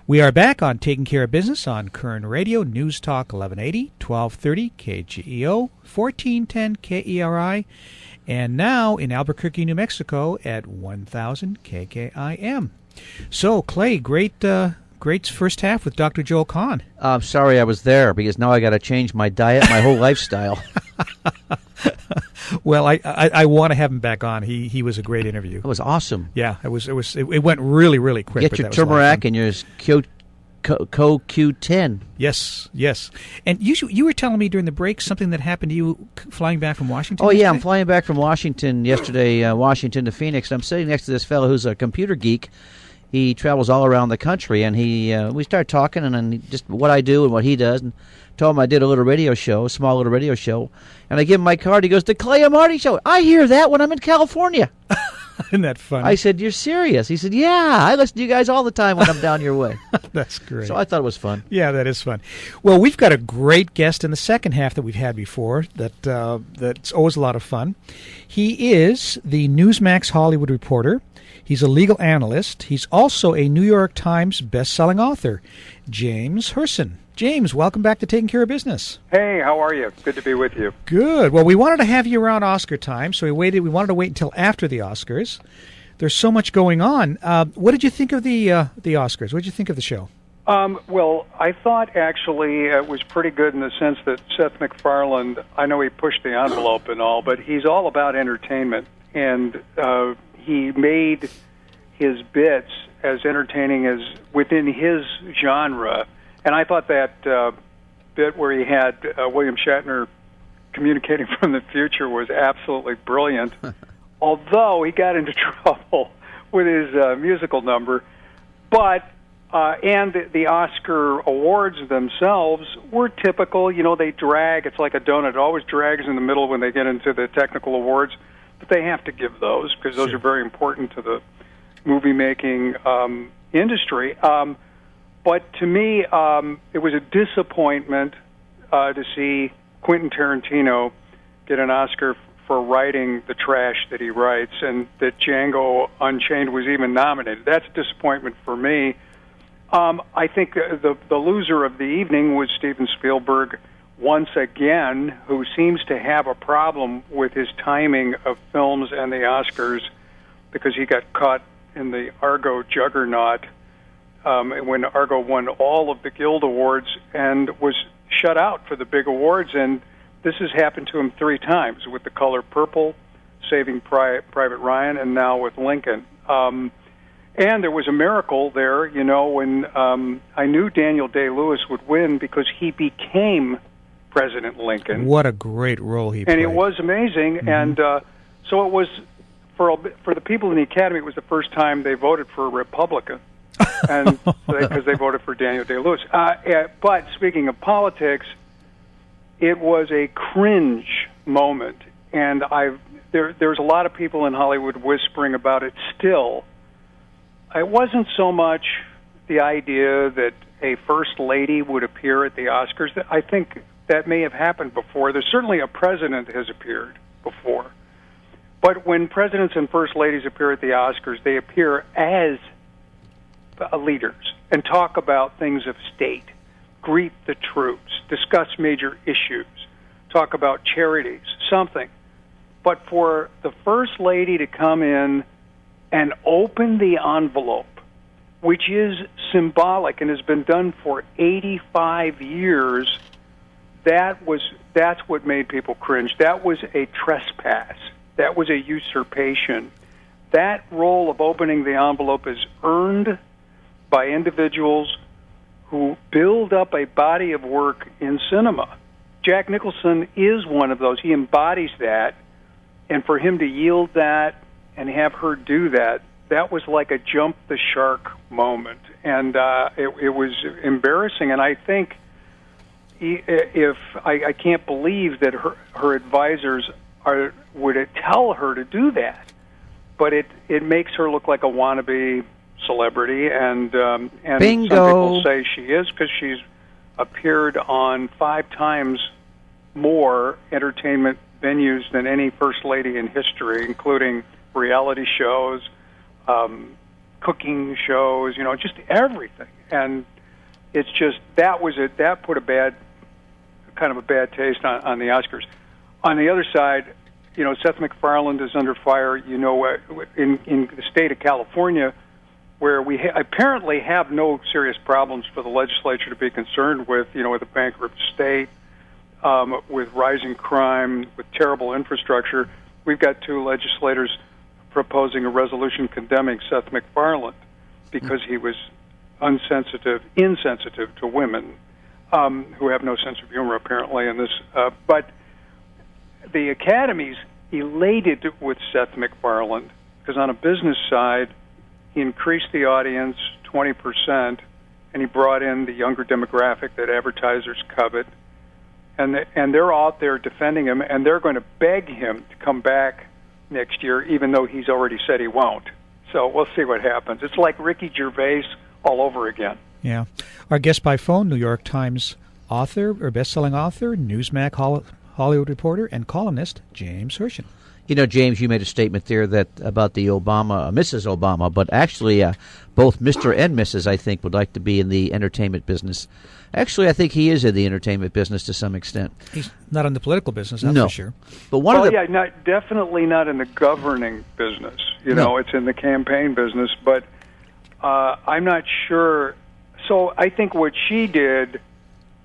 We are back on Taking Care of Business on Koerner Radio, News Talk 1180, 1230 KGEO, 1410 KERI, and now in Albuquerque, New Mexico at 1000 KKIM. So, Clay, great first half with Dr. Joel Kahn. I'm sorry I was there because now I got to change my diet, my whole lifestyle. Well, I want to have him back on. He was a great interview. It was awesome. Yeah, it went really, really quick. Get your turmeric and your CoQ10. Yes. And you were telling me during the break something that happened to you flying back from Washington. Oh, yesterday? yeah, I'm flying back from Washington yesterday, Washington to Phoenix, and I'm sitting next to this fellow who's a computer geek. He travels all around the country, and we started talking, and then just what I do and what he does, and told him I did a small little radio show, and I give him my card. He goes, "The Clay and Marty Show. I hear that when I'm in California." Isn't that funny? I said, "You're serious?" He said, "Yeah, I listen to you guys all the time when I'm down your way." That's great. So I thought it was fun. Yeah, that is fun. Well, we've got a great guest in the second half that we've had before. That's always a lot of fun. He is the Newsmax Hollywood reporter. He's a legal analyst. He's also a New York Times best-selling author, James Hirsen. James, welcome back to Taking Care of Business. Hey, how are you? Good to be with you. Good. Well, we wanted to have you around Oscar time, so we wanted to wait until after the Oscars. There's so much going on. What did you think of the Oscars? What did you think of the show? Well, I thought actually it was pretty good in the sense that Seth MacFarlane, I know he pushed the envelope and all, but he's all about entertainment, and he made his bits as entertaining as within his genre. And I thought that bit where he had William Shatner communicating from the future was absolutely brilliant, although he got into trouble with his musical number. But and the Oscar awards themselves were typical. You know, they drag. It's like a donut. It always drags in the middle when they get into the technical awards. But they have to give those because those are very important to the movie-making industry. But to me, it was a disappointment to see Quentin Tarantino get an Oscar for writing the trash that he writes, and that Django Unchained was even nominated. That's a disappointment for me. I think the loser of the evening was Steven Spielberg, once again, who seems to have a problem with his timing of films and the Oscars because he got caught in the Argo juggernaut when Argo won all of the Guild Awards and was shut out for the big awards. And this has happened to him 3 times, with The Color Purple, Saving Private Ryan, and now with Lincoln. And there was a miracle there, you know, when I knew Daniel Day-Lewis would win because he became President Lincoln. What a great role he played. And it was amazing. Mm-hmm. And so it was, for the people in the Academy, it was the first time they voted for a Republican. And because they voted for Daniel Day-Lewis. But speaking of politics, it was a cringe moment. And there's a lot of people in Hollywood whispering about it still. It wasn't so much the idea that a first lady would appear at the Oscars. I think that may have happened before. There's certainly a president has appeared before. But when presidents and first ladies appear at the Oscars, they appear as leaders and talk about things of state, greet the troops, discuss major issues, talk about charities, something. But for the first lady to come in and open the envelope, which is symbolic and has been done for 85 years, that's what made people cringe. That was a trespass. That was a usurpation. That role of opening the envelope is earned by individuals who build up a body of work in cinema. Jack Nicholson is one of those. He embodies that, and for him to yield that and have her do that, that was like a jump the shark moment. And it was embarrassing, and I think I can't believe that her advisors would tell her to do that, but it makes her look like a wannabe celebrity, and Bingo. Some people say she is because she's appeared on 5 times more entertainment venues than any first lady in history, including reality shows, cooking shows, you know, just everything. and it's just that put a bad taste on the Oscars. On the other side, Seth MacFarlane is under fire. In the state of California, where we apparently have no serious problems for the legislature to be concerned with, with a bankrupt state, with rising crime, with terrible infrastructure. We've got two legislators proposing a resolution condemning Seth MacFarlane because he was insensitive to women who have no sense of humor, apparently, in this. But the Academy's elated with Seth MacFarlane because on a business side, he increased the audience 20%, and he brought in the younger demographic that advertisers covet. And they're out there defending him, and they're going to beg him to come back next year, even though he's already said he won't. So we'll see what happens. It's like Ricky Gervais all over again. Yeah. Our guest by phone, New York Times author or best-selling author, Newsmax Hollywood reporter, and columnist James Hirsen. James, you made a statement there that about the Mrs. Obama, but actually both Mr. and Mrs., I think, would like to be in the entertainment business. Actually, I think he is in the entertainment business to some extent. He's not in the political business, that's for sure. But definitely not in the governing business. It's in the campaign business, but I'm not sure. So I think what she did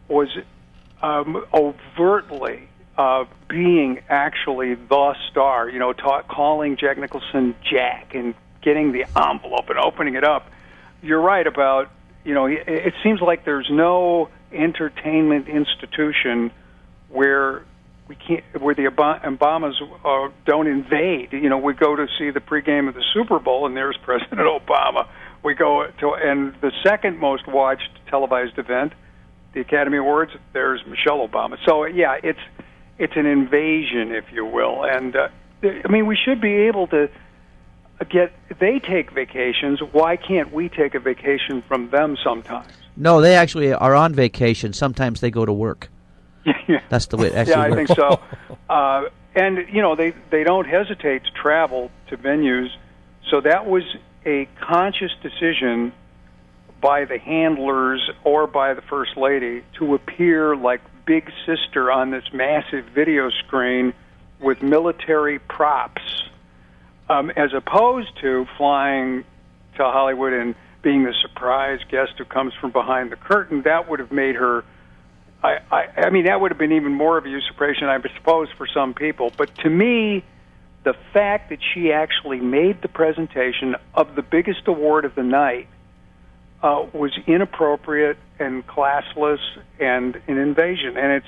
was overtly being actually the star, calling Jack Nicholson Jack and getting the envelope and opening it up. You're right about, it seems like there's no entertainment institution where where the Obamas don't invade. We go to see the pregame of the Super Bowl, and there's President Obama. We go to, and the second most watched televised event, the Academy Awards, there's Michelle Obama. So, yeah, it's an invasion, if you will. And, we should be able to they take vacations. Why can't we take a vacation from them sometimes? No, they actually are on vacation. Sometimes they go to work. Yeah. That's the way it actually works. I think so. And, they don't hesitate to travel to venues. So that was a conscious decision by the handlers or by the First Lady to appear like Big Sister on this massive video screen with military props, as opposed to flying to Hollywood and being the surprise guest who comes from behind the curtain. That would have made her, that would have been even more of a usurpation, I suppose, for some people. But to me, the fact that she actually made the presentation of the biggest award of the night was inappropriate and classless and an invasion. And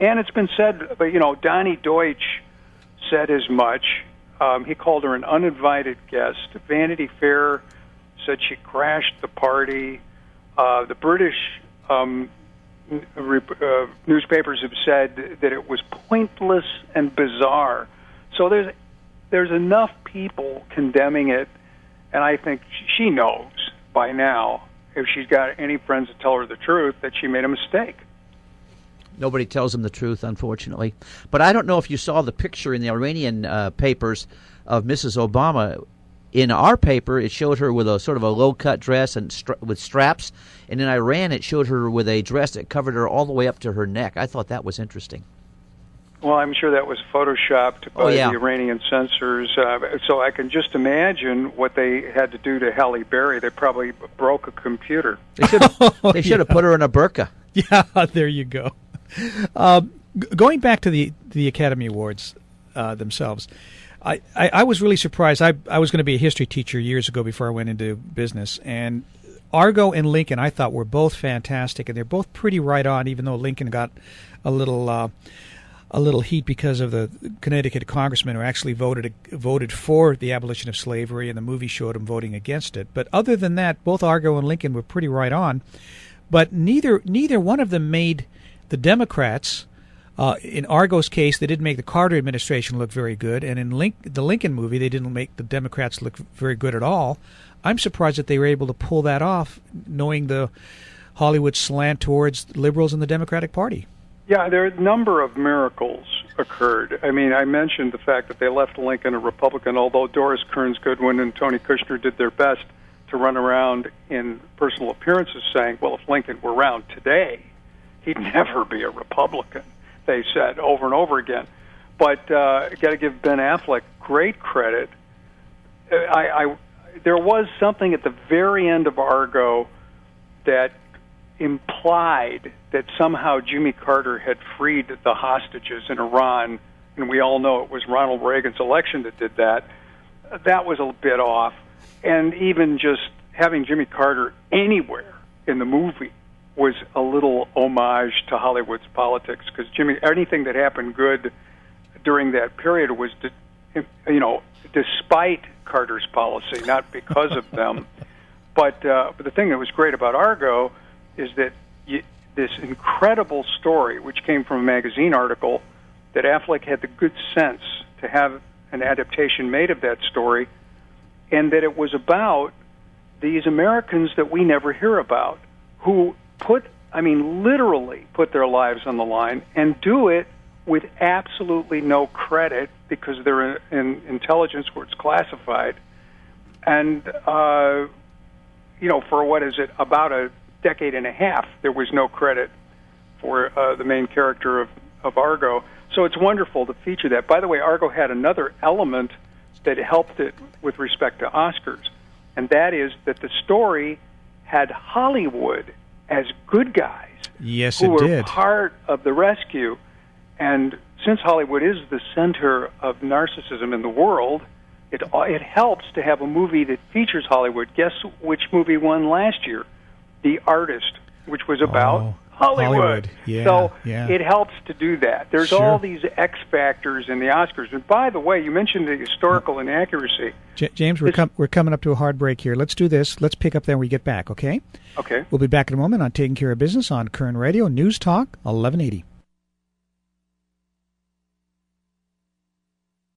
it's been said, but Donnie Deutsch said as much. He called her an uninvited guest. Vanity Fair said she crashed the party. The British newspapers have said that it was pointless and bizarre. So there's enough people condemning it, and I think she knows by now, if she's got any friends that tell her the truth, that she made a mistake. Nobody tells them the truth, unfortunately. But I don't know if you saw the picture in the Iranian papers of Mrs. Obama. In our paper, it showed her with a sort of a low-cut dress and with straps. And in Iran, it showed her with a dress that covered her all the way up to her neck. I thought that was interesting. Well, I'm sure that was photoshopped by the Iranian censors. So I can just imagine what they had to do to Halle Berry. They probably broke a computer. They should have put her in a burqa. Yeah, there you go. Going back to the Academy Awards themselves, I was really surprised. I was going to be a history teacher years ago before I went into business, and Argo and Lincoln I thought were both fantastic, and they're both pretty right on, even though Lincoln got a little heat because of the Connecticut congressman who actually voted for the abolition of slavery, and the movie showed him voting against it. But other than that, both Argo and Lincoln were pretty right on. But neither one of them made the Democrats. In Argo's case, they didn't make the Carter administration look very good, and in the Lincoln movie, they didn't make the Democrats look very good at all. I'm surprised that they were able to pull that off, knowing the Hollywood slant towards liberals in the Democratic Party. Yeah, there are a number of miracles occurred. I mentioned the fact that they left Lincoln a Republican, although Doris Kearns Goodwin and Tony Kushner did their best to run around in personal appearances saying, well, if Lincoln were around today, he'd never be a Republican, they said over and over again. But got to give Ben Affleck great credit. There was something at the very end of Argo that implied that somehow Jimmy Carter had freed the hostages in Iran, and we all know it was Ronald Reagan's election that did that. That was a bit off. And even just having Jimmy Carter anywhere in the movie was a little homage to Hollywood's politics, because anything that happened good during that period was, despite Carter's policy, not because of them. But the thing that was great about Argo is that this incredible story, which came from a magazine article, that Affleck had the good sense to have an adaptation made of that story, and that it was about these Americans that we never hear about, who literally put their lives on the line and do it with absolutely no credit because they're in intelligence where it's classified. And, for what is it, about a decade and a half, there was no credit for the main character of Argo. So it's wonderful to feature that. By the way, Argo had another element that helped it with respect to Oscars, and that is that the story had Hollywood as good guys. Yes, who it were did. part of the rescue. And since Hollywood is the center of narcissism in the world, it helps to have a movie that features Hollywood. Guess which movie won last year? The Artist, which was about Hollywood. Yeah, so yeah. it helps to do that. There's Sure. all these X factors in the Oscars. And by the way, you mentioned the historical inaccuracy. James, we're coming up to a hard break here. Let's do this. Let's pick up there when we get back, okay? Okay. We'll be back in a moment on Taking Care of Business on Koerner Radio, News Talk, 1180.